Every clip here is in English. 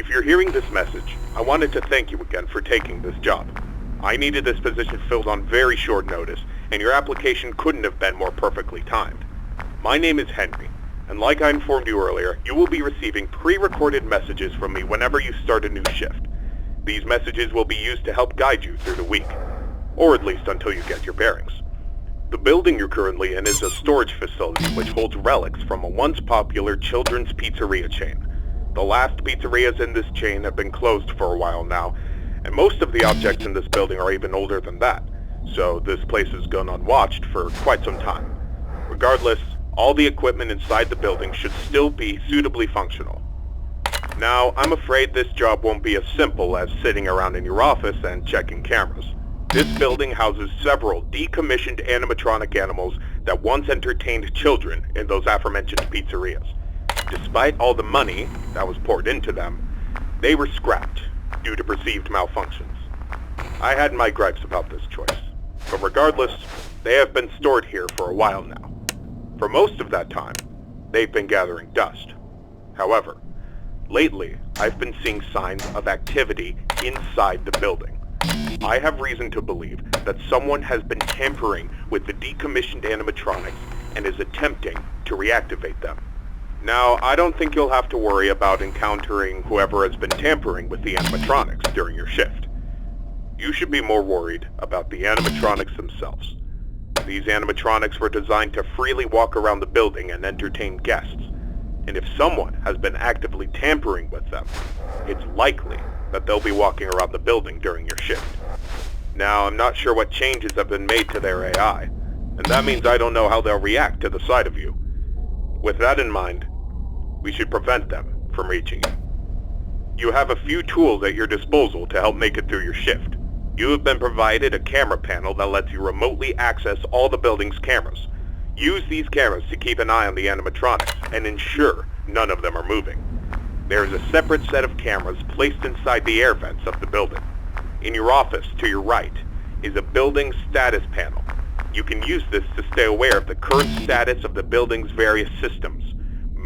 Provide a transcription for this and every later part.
If you're hearing this message, I wanted to thank you again for taking this job. I needed this position filled on very short notice, and your application couldn't have been more perfectly timed. My name is Henry, and like I informed you earlier, you will be receiving pre-recorded messages from me whenever you start a new shift. These messages will be used to help guide you through the week, or at least until you get your bearings. The building you're currently in is a storage facility which holds relics from a once popular children's pizzeria chain. The last pizzerias in this chain have been closed for a while now, and most of the objects in this building are even older than that, so this place has gone unwatched for quite some time. Regardless, all the equipment inside the building should still be suitably functional. Now, I'm afraid this job won't be as simple as sitting around in your office and checking cameras. This building houses several decommissioned animatronic animals that once entertained children in those aforementioned pizzerias. Despite all the money that was poured into them, they were scrapped due to perceived malfunctions. I had my gripes about this choice, but regardless, they have been stored here for a while now. For most of that time, they've been gathering dust. However, lately, I've been seeing signs of activity inside the building. I have reason to believe that someone has been tampering with the decommissioned animatronics and is attempting to reactivate them. Now, I don't think you'll have to worry about encountering whoever has been tampering with the animatronics during your shift. You should be more worried about the animatronics themselves. These animatronics were designed to freely walk around the building and entertain guests, and if someone has been actively tampering with them, it's likely that they'll be walking around the building during your shift. Now, I'm not sure what changes have been made to their AI, and that means I don't know how they'll react to the sight of you. With that in mind, we should prevent them from reaching you. You have a few tools at your disposal to help make it through your shift. You have been provided a camera panel that lets you remotely access all the building's cameras. Use these cameras to keep an eye on the animatronics and ensure none of them are moving. There is a separate set of cameras placed inside the air vents of the building. In your office to your right is a building status panel. You can use this to stay aware of the current status of the building's various systems.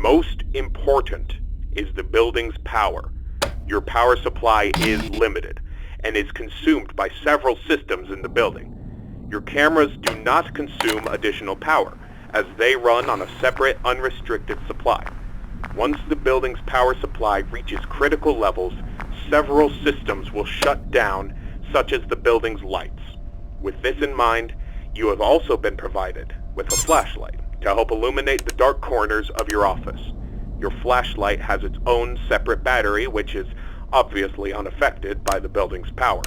Most important is the building's power. Your power supply is limited and is consumed by several systems in the building. Your cameras do not consume additional power, as they run on a separate, unrestricted supply. Once the building's power supply reaches critical levels, several systems will shut down, such as the building's lights. With this in mind, you have also been provided with a flashlight to help illuminate the dark corners of your office. Your flashlight has its own separate battery, which is obviously unaffected by the building's power.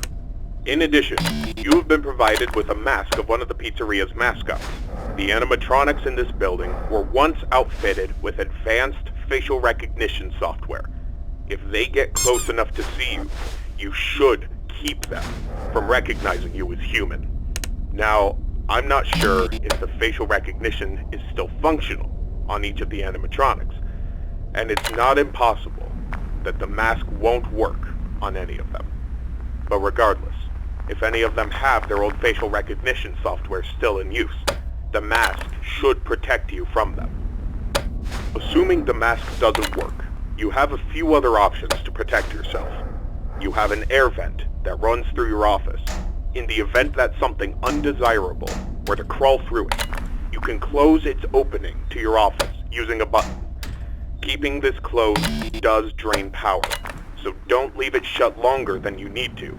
In addition, you have been provided with a mask of one of the pizzeria's mascots. The animatronics in this building were once outfitted with advanced facial recognition software. If they get close enough to see you, you should keep them from recognizing you as human. Now, I'm not sure if the facial recognition is still functional on each of the animatronics, and it's not impossible that the mask won't work on any of them. But regardless, if any of them have their old facial recognition software still in use, the mask should protect you from them. Assuming the mask doesn't work, you have a few other options to protect yourself. You have an air vent that runs through your office. In the event that something undesirable were to crawl through it, you can close its opening to your office using a button. Keeping this closed does drain power, so don't leave it shut longer than you need to.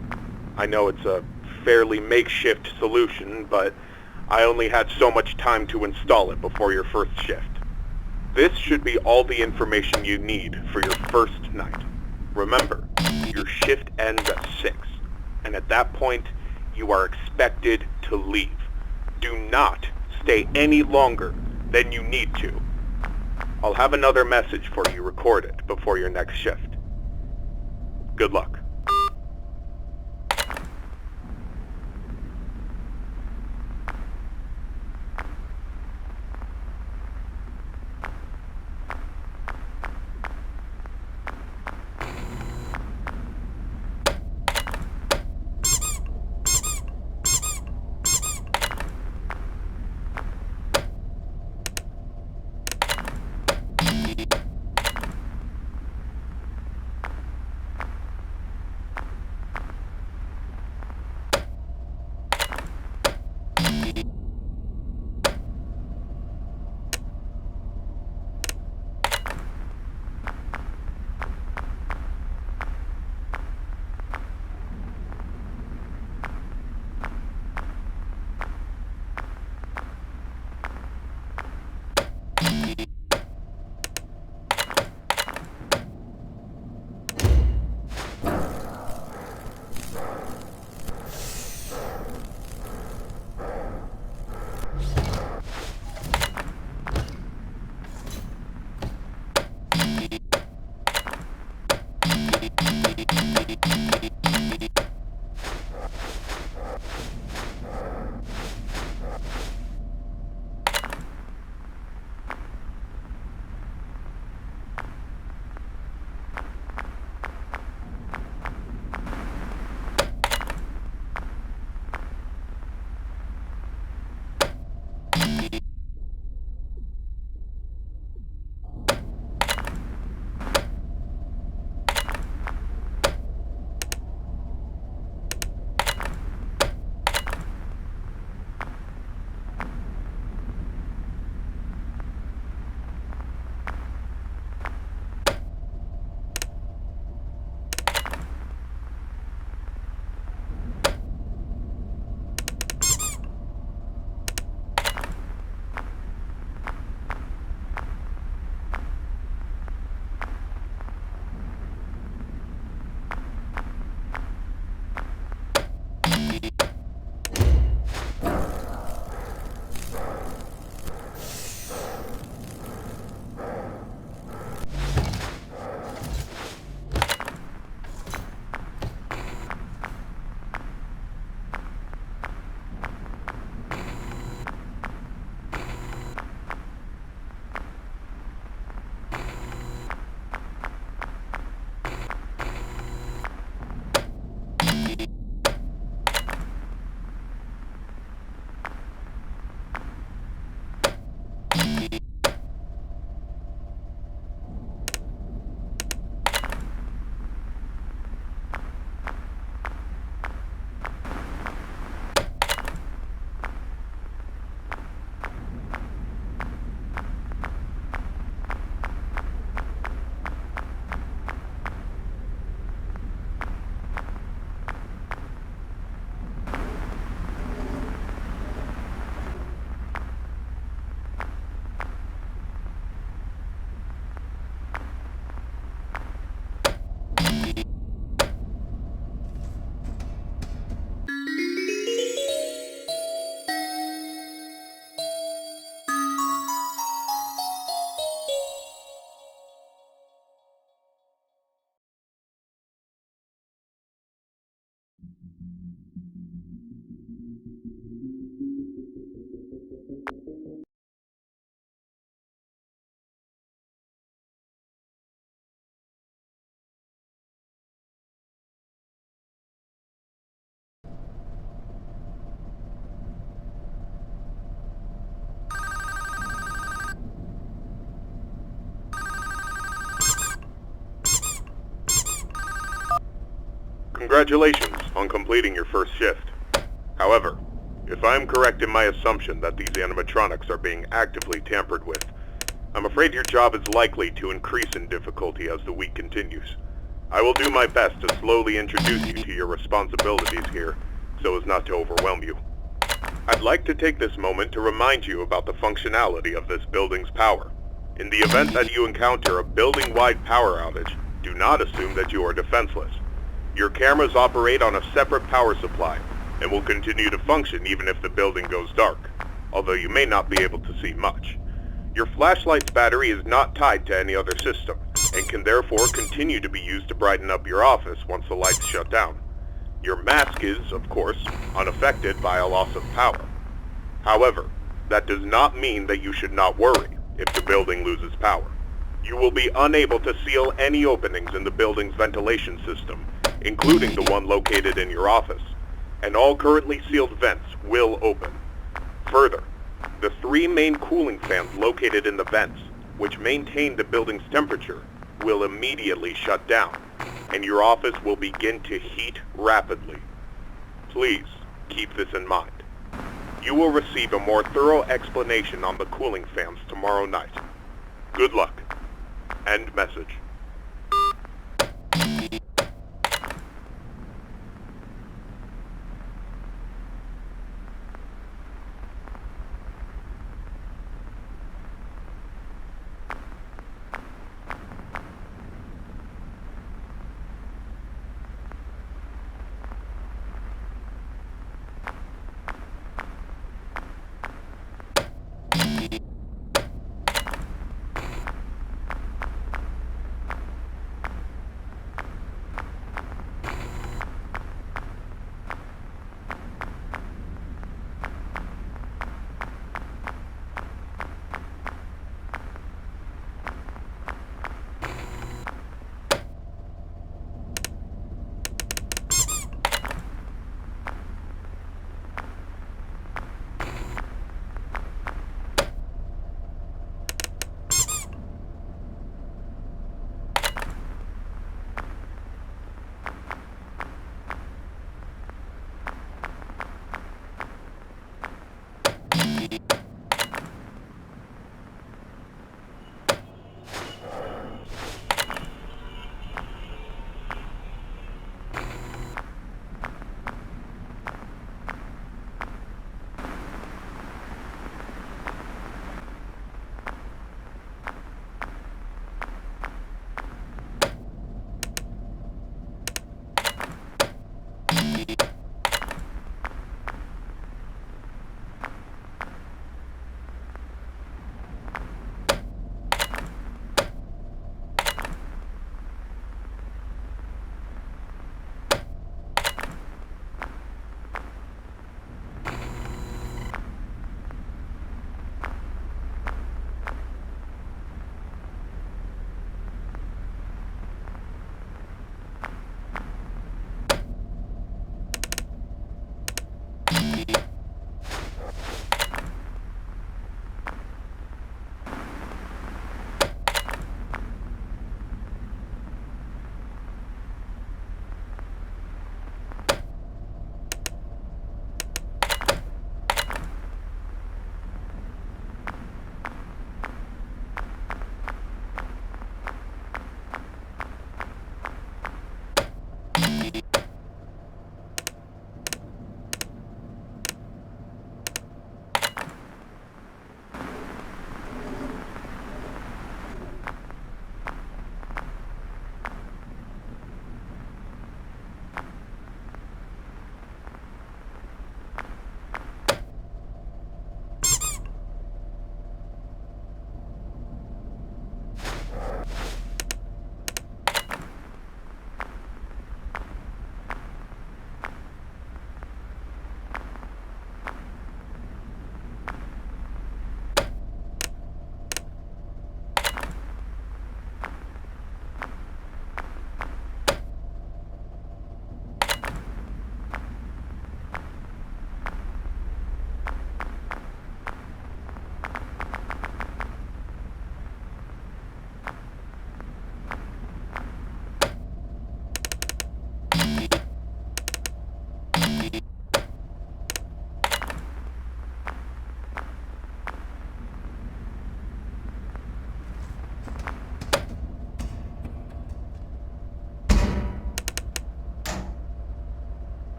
I know it's a fairly makeshift solution, but I only had so much time to install it before your first shift. This should be all the information you need for your first night. Remember, your shift ends at 6, and at that point, you are expected to leave. Do not stay any longer than you need to. I'll have another message for you recorded before your next shift. Good luck. Congratulations on completing your first shift. However, if I am correct in my assumption that these animatronics are being actively tampered with, I'm afraid your job is likely to increase in difficulty as the week continues. I will do my best to slowly introduce you to your responsibilities here, so as not to overwhelm you. I'd like to take this moment to remind you about the functionality of this building's power. In the event that you encounter a building-wide power outage, do not assume that you are defenseless. Your cameras operate on a separate power supply, and will continue to function even if the building goes dark, although you may not be able to see much. Your flashlight's battery is not tied to any other system, and can therefore continue to be used to brighten up your office once the lights shut down. Your mask is, of course, unaffected by a loss of power. However, that does not mean that you should not worry if the building loses power. You will be unable to seal any openings in the building's ventilation system, including the one located in your office, and all currently sealed vents will open. Further, the 3 main cooling fans located in the vents, which maintain the building's temperature, will immediately shut down, and your office will begin to heat rapidly. Please keep this in mind. You will receive a more thorough explanation on the cooling fans tomorrow night. Good luck. End message.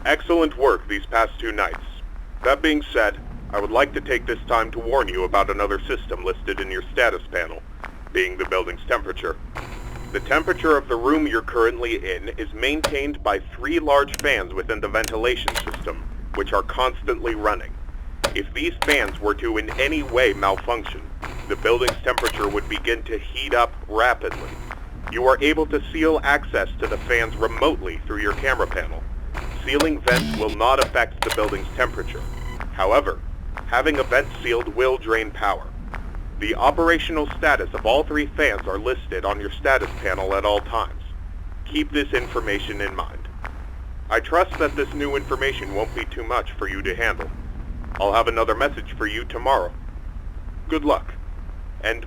Excellent work these past 2 nights. That being said, I would like to take this time to warn you about another system listed in your status panel, being the building's temperature. The temperature of the room you're currently in is maintained by 3 large fans within the ventilation system, which are constantly running. If these fans were to in any way malfunction, the building's temperature would begin to heat up rapidly. You are able to seal access to the fans remotely through your camera panel. Sealing vents will not affect the building's temperature. However, having a vent sealed will drain power. The operational status of all 3 fans are listed on your status panel at all times. Keep this information in mind. I trust that this new information won't be too much for you to handle. I'll have another message for you tomorrow. Good luck. And...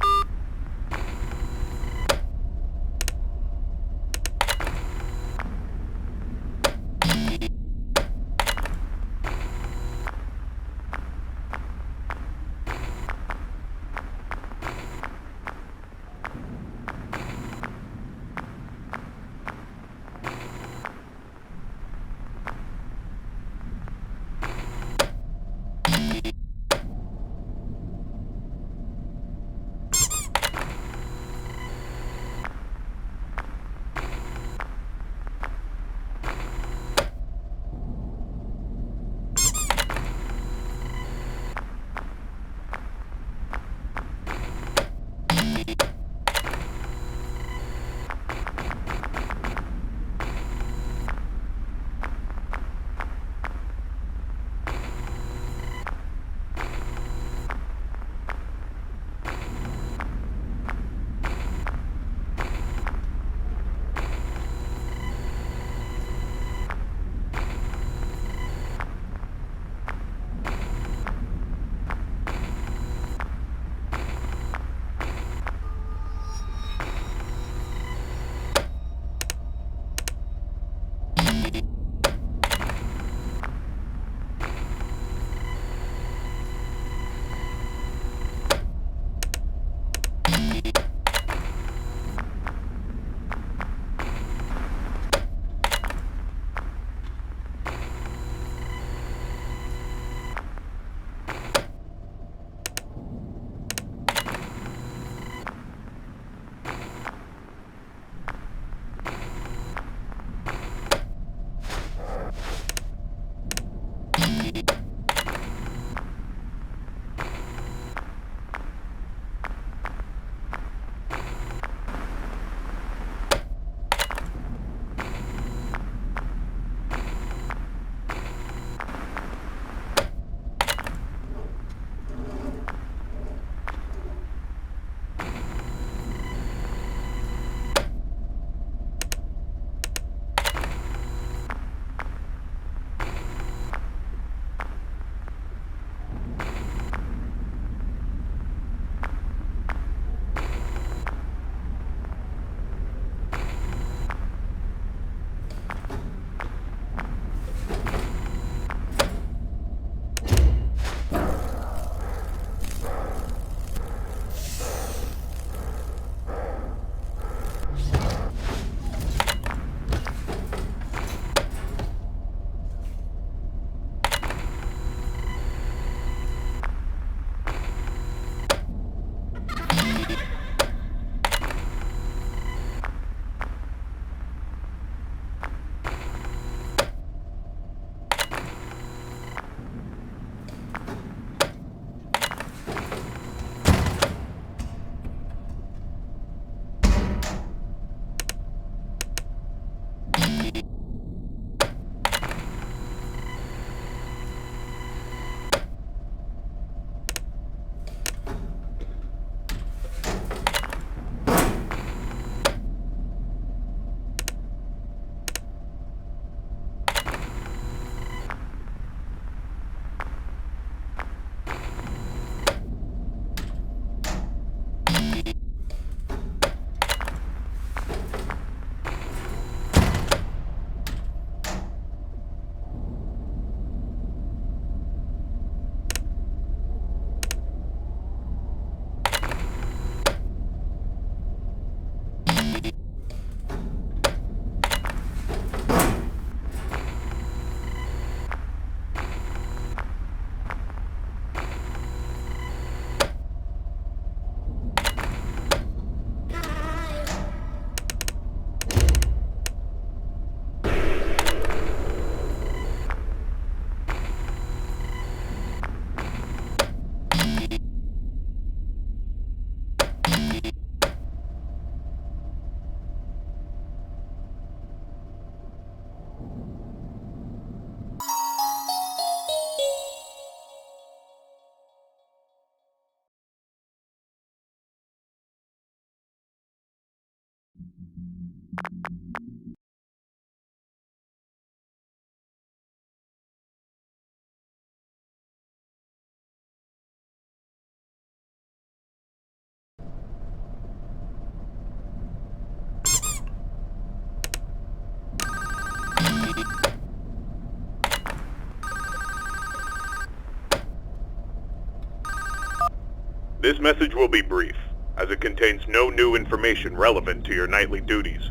This message will be brief, as it contains no new information relevant to your nightly duties.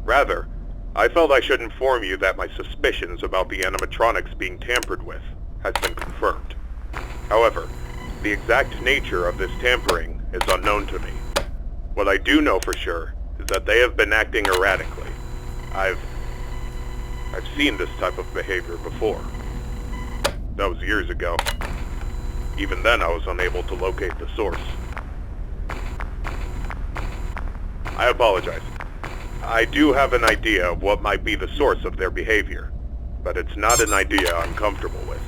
Rather, I felt I should inform you that my suspicions about the animatronics being tampered with has been confirmed. However, the exact nature of this tampering is unknown to me. What I do know for sure is that they have been acting erratically. I've seen this type of behavior before. That was years ago. Even then, I was unable to locate the source. I apologize. I do have an idea of what might be the source of their behavior, but it's not an idea I'm comfortable with.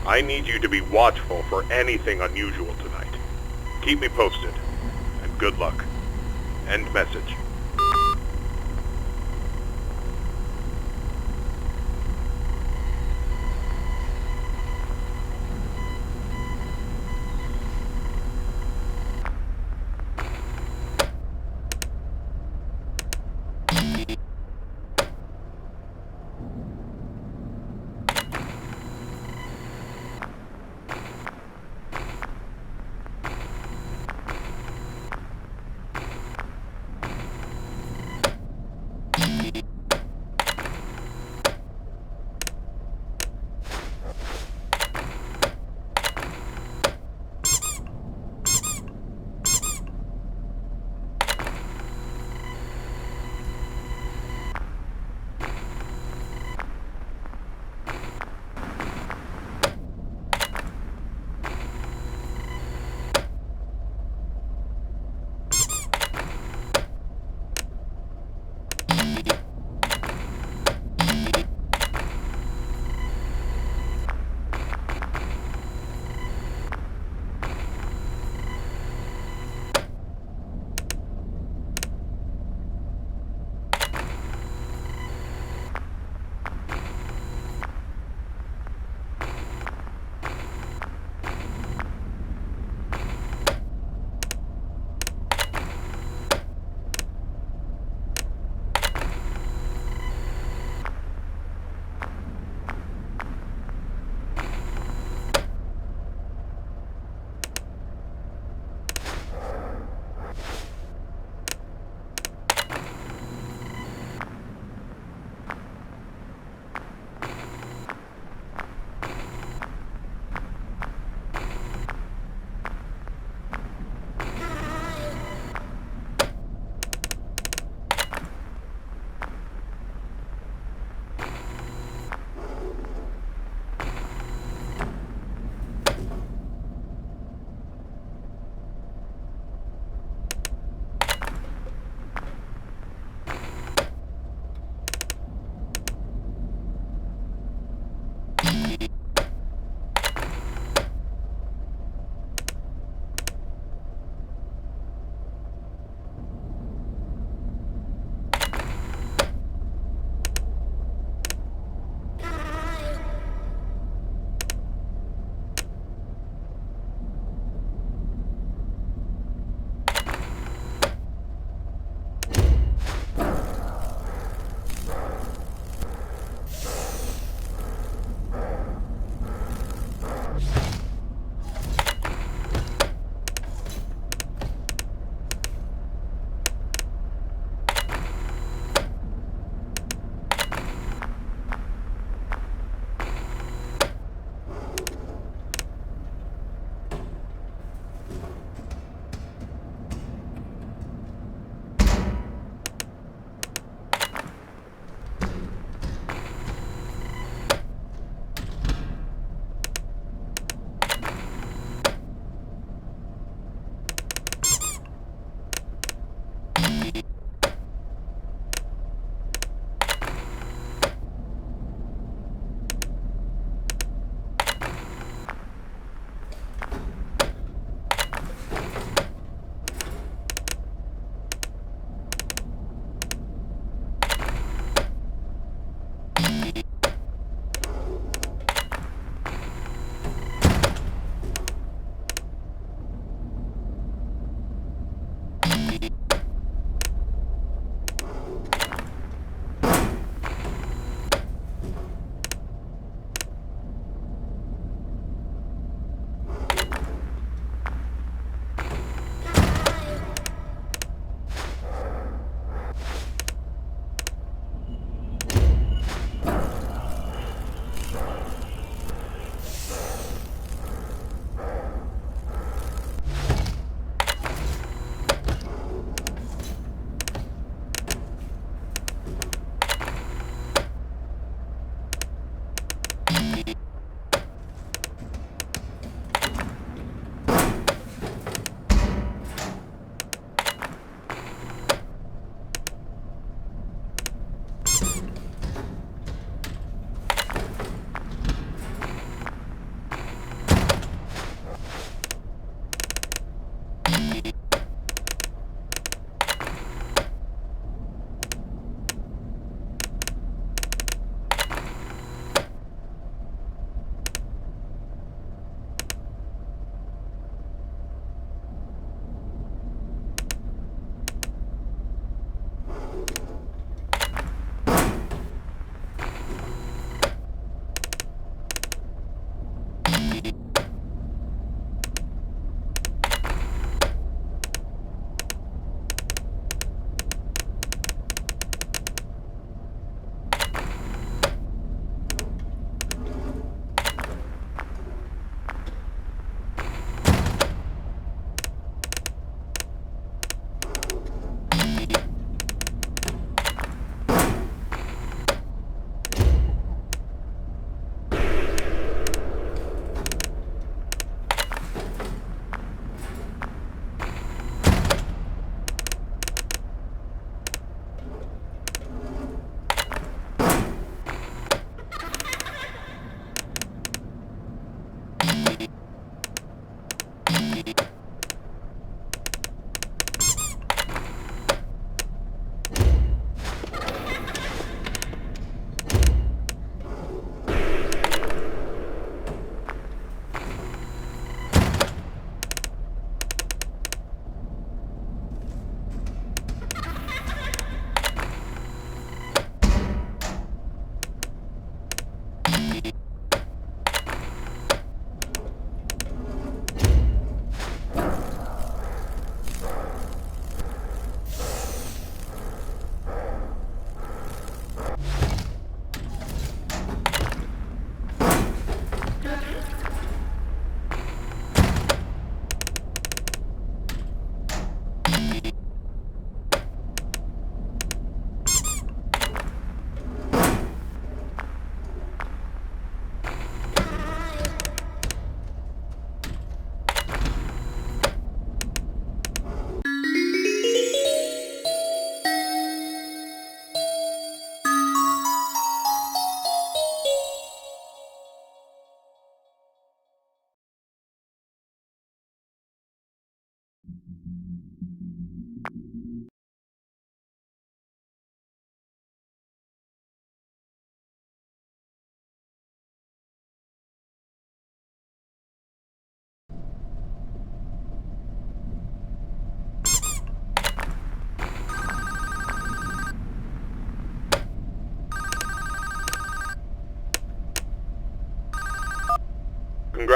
I need you to be watchful for anything unusual tonight. Keep me posted, and good luck. End message.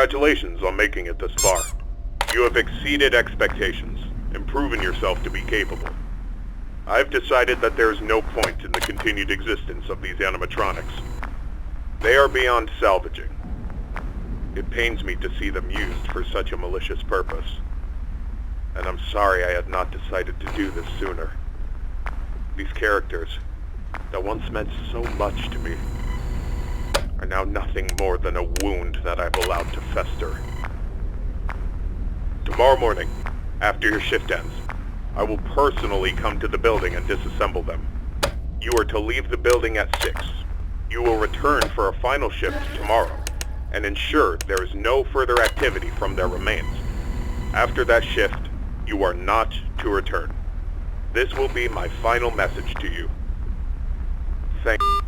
Congratulations on making it this far. You have exceeded expectations and proven yourself to be capable. I've decided that there is no point in the continued existence of these animatronics. They are beyond salvaging. It pains me to see them used for such a malicious purpose. And I'm sorry I had not decided to do this sooner. These characters, that once meant so much to me, are now nothing more than a wound that I've allowed to fester. Tomorrow morning, after your shift ends, I will personally come to the building and disassemble them. You are to leave the building at 6. You will return for a final shift tomorrow, and ensure there is no further activity from their remains. After that shift, you are not to return. This will be my final message to you. Thank you.